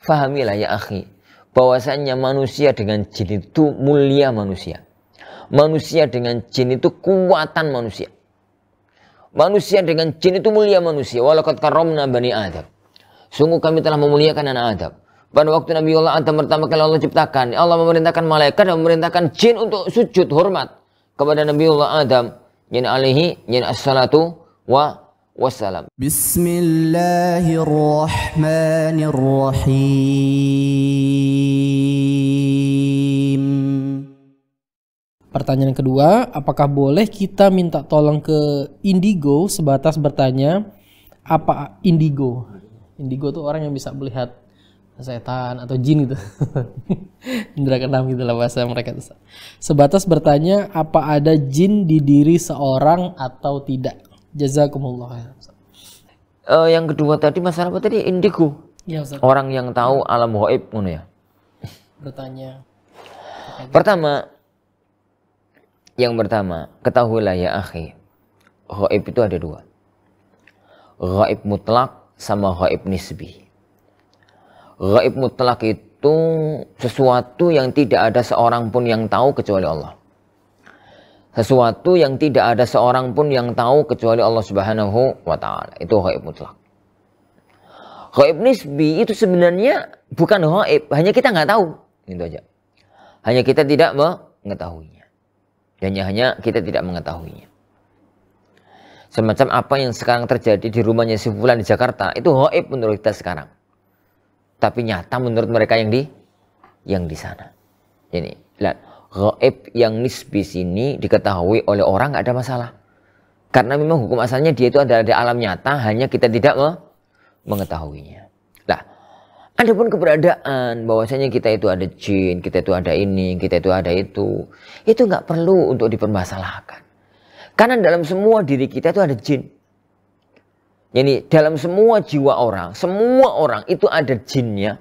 Fahamilah ya akhi, bahwasannya manusia dengan jin itu mulia manusia. Manusia dengan jin itu kuatan manusia. Manusia dengan jin itu mulia manusia. Walaqad karramna bani Adam. Sungguh kami telah memuliakan anak Adam. Pada waktu Nabi Allah Adam pertama kali Allah ciptakan, Allah memerintahkan malaikat dan memerintahkan jin untuk sujud hormat kepada Nabi Allah Adam. Yani alaihi, yani assalatu wassalam. Bismillahirrahmanirrahim. Pertanyaan kedua, apakah boleh kita minta tolong ke indigo sebatas bertanya apa indigo? Indigo tuh orang yang bisa melihat setan atau jin gitu. Indra keenam gitu lah bahasa mereka itu. Sebatas bertanya apa ada jin di diri seorang atau tidak. Jazakumullah. Yang kedua tadi masalah apa tadi? Indigo. Ya, Ustaz. Orang yang tahu alam gaib ngono ya. Bertanya. Yang pertama, ketahuilah ya akhi, gaib itu ada dua. Gaib mutlak sama gaib nisbi. Gaib mutlak itu sesuatu yang tidak ada seorang pun yang tahu kecuali Allah. Sesuatu yang tidak ada seorang pun yang tahu kecuali Allah Subhanahu wa ta'ala. Itu gaib mutlak. Gaib nisbi itu sebenarnya bukan gaib, hanya kita nggak tahu. Itu aja. Hanya kita tidak mengetahuinya. Dan hanya kita tidak mengetahuinya. Semacam apa yang sekarang terjadi di rumahnya si Fulan di Jakarta, itu gaib menurut kita sekarang. Tapi nyata menurut mereka yang di sana. Ini, lihat, gaib yang nisbi sini diketahui oleh orang nggak ada masalah. Karena memang hukum asalnya dia itu adalah di alam nyata, hanya kita tidak mengetahuinya. Lah, adapun keberadaan bahwasanya kita itu ada jin, kita itu ada ini, kita itu ada itu nggak perlu untuk dipermasalahkan. Karena dalam semua diri kita itu ada jin. Jadi dalam semua jiwa orang, semua orang itu ada jinnya,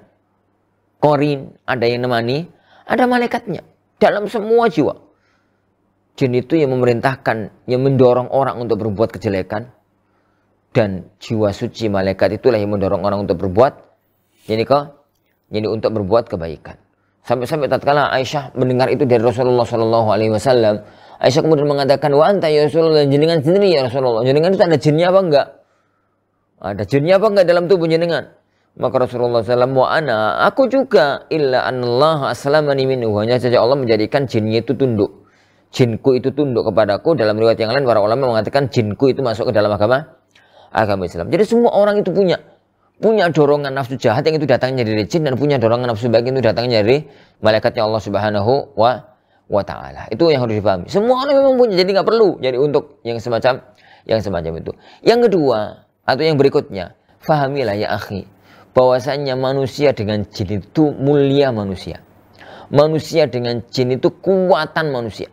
korin, ada yang nemani, ada malaikatnya. Dalam semua jiwa, jin itu yang memerintahkan, yang mendorong orang untuk berbuat kejelekan, dan jiwa suci malaikat itulah yang mendorong orang untuk berbuat jadi untuk berbuat kebaikan. Sampai-sampai tatkala Aisyah mendengar itu dari Rasulullah Shallallahu Alaihi Wasallam, Aisyah kemudian mengatakan, wa anta ya Rasulullah, jenengan sendiri ya Rasulullah, jenengan itu ada jinnya apa enggak? Ada jinnya apa enggak dalam tubuh jenengan? Maka Rasulullah SAW, wa ana, aku juga, illa anallah aslamani minhu, hanya saja Allah menjadikan jinnya itu tunduk. Jinku itu tunduk kepadaku. Dalam riwayat yang lain para ulama mengatakan jinku itu masuk ke dalam agama Islam. Jadi semua orang itu punya dorongan nafsu jahat yang itu datangnya dari jin, dan punya dorongan nafsu baik itu datangnya dari malaikatnya Allah Subhanahu wa ta'ala. Itu yang harus dipahami. Semua orang memang punya, jadi nggak perlu jadi untuk yang semacam itu. Yang kedua atau yang berikutnya, fahamilah ya akhi, bahwasannya manusia dengan jin itu mulia manusia. Manusia dengan jin itu kuatan manusia.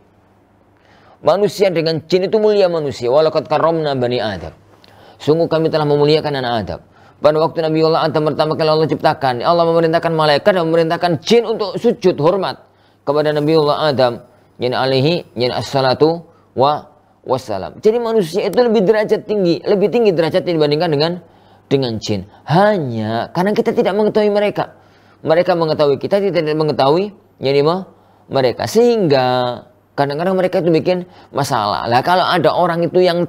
Manusia dengan jin itu mulia manusia. Walaqad karramna bani Adam. Sungguh kami telah memuliakan anak Adam. Pada waktu Nabi Allah Adam pertama kali Allah ciptakan, Allah memerintahkan malaikat dan memerintahkan jin untuk sujud hormat kepada Nabi Allah Adam. Yani alaihi, yani assalatu wassalam. Jadi manusia itu lebih tinggi derajatnya dibandingkan dengan jin. Hanya karena kita tidak mengetahui mereka. Mereka mengetahui kita, tidak mengetahui yani mereka. Sehingga kadang-kadang mereka itu bikin masalah. Lah kalau ada orang itu yang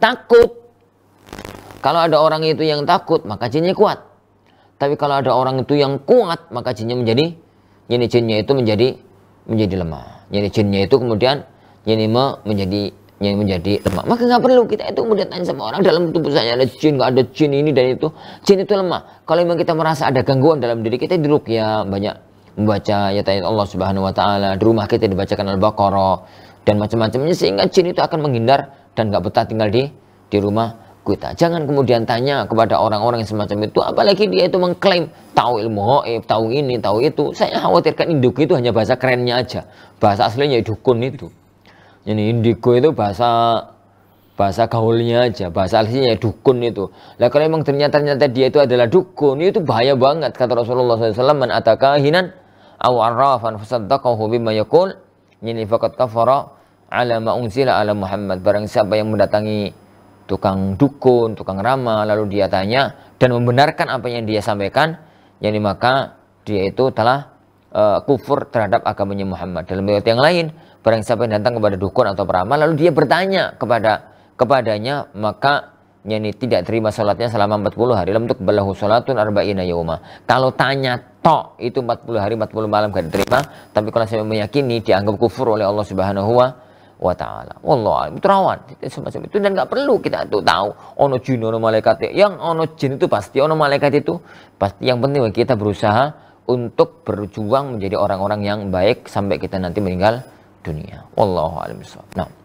takut, maka jinnya kuat. Tapi kalau ada orang itu yang kuat, maka jinnya menjadi lemah. Jadi jinnya itu kemudian menjadi lemah. Maka nggak perlu kita itu kemudian tanya sama orang dalam tubuh saya ada jin, nggak ada jin ini dan itu. Jin itu lemah. Kalau memang kita merasa ada gangguan dalam diri kita, diruqyah, banyak membaca ayat Allah Subhanahu wa ta'ala. Di rumah kita dibacakan Al-Baqarah dan macam-macamnya, sehingga jin itu akan menghindar dan nggak betah tinggal di rumah kita. Jangan kemudian tanya kepada orang-orang yang semacam itu, apalagi dia itu mengklaim tahu ilmu gaib, tahu ini, tahu itu. Saya khawatirkan indigo itu hanya bahasa kerennya aja. Bahasa aslinya dukun itu. Jadi indigo itu bahasa gaulnya aja, bahasa aslinya dukun itu. Lah kalau memang ternyata dia itu adalah dukun, itu bahaya banget. Kata Rasulullah SAW, man ataka hinan aw arrafan fasaddaqahu bima yaqul, yani faqad kafara ala ma unzila ala Muhammad. Barang siapa yang mendatangi tukang dukun, tukang ramal, lalu dia tanya dan membenarkan apa yang dia sampaikan, yani maka dia itu telah kufur terhadap agamanya Muhammad. Dalam riwayat yang lain, barang siapa yang datang kepada dukun atau peramal lalu dia bertanya kepadanya, maka yakni tidak terima salatnya selama 40 hari. Lam tuqbalahu salatun arba'ina yauma. Kalau tanya tok itu 40 hari 40 malam gak diterima, tapi kalau saya meyakini dianggap kufur oleh Allah Subhanahu wa ta'ala. Wallah, itu rawan semacam itu, dan nggak perlu kita tuh tahu ono jin ono malaikat. Yang ono jin itu pasti, ono malaikat itu pasti. Yang penting kita berusaha untuk berjuang menjadi orang-orang yang baik sampai kita nanti meninggal dunia. Wallahu a'lam bishawab. Nah.